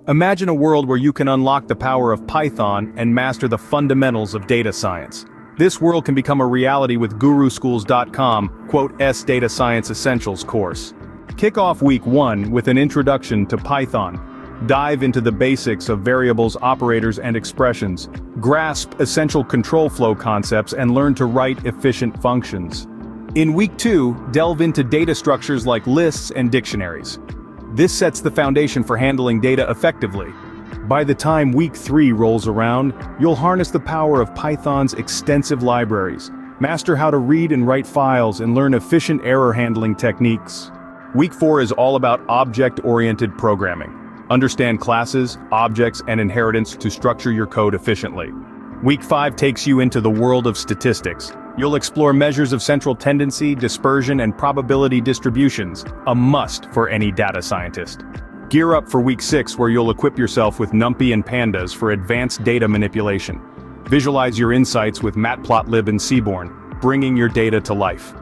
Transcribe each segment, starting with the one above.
Imagine a world where you can unlock the power of Python and master the fundamentals of data science. This world can become a reality with Guruschools.com Data Science Essentials course. Kick off week 1 with an introduction to Python. Dive into the basics of variables, operators, and expressions. Grasp essential control flow concepts and learn to write efficient functions. In week 2, delve into data structures like lists and dictionaries. This sets the foundation for handling data effectively. By the time week 3 rolls around, you'll harness the power of Python's extensive libraries, master how to read and write files, and learn efficient error handling techniques. Week 4 is all about object-oriented programming. Understand classes, objects, and inheritance to structure your code efficiently. Week 5 takes you into the world of statistics. You'll explore measures of central tendency, dispersion, and probability distributions, a must for any data scientist. Gear up for week 6, where you'll equip yourself with NumPy and Pandas for advanced data manipulation. Visualize your insights with Matplotlib and Seaborn, bringing your data to life.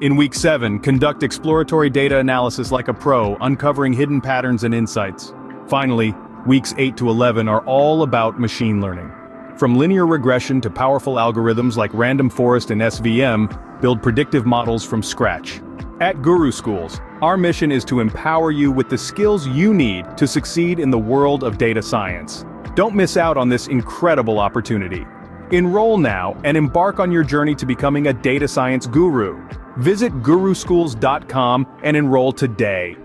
In week 7, conduct exploratory data analysis like a pro, uncovering hidden patterns and insights. Finally, weeks 8 to 11 are all about machine learning. From linear regression to powerful algorithms like random forest and SVM, build predictive models from scratch. At Guruschools, our mission is to empower you with the skills you need to succeed in the world of data science. Don't miss out on this incredible opportunity. Enroll now and embark on your journey to becoming a data science guru. Visit Guruschools.com and enroll today.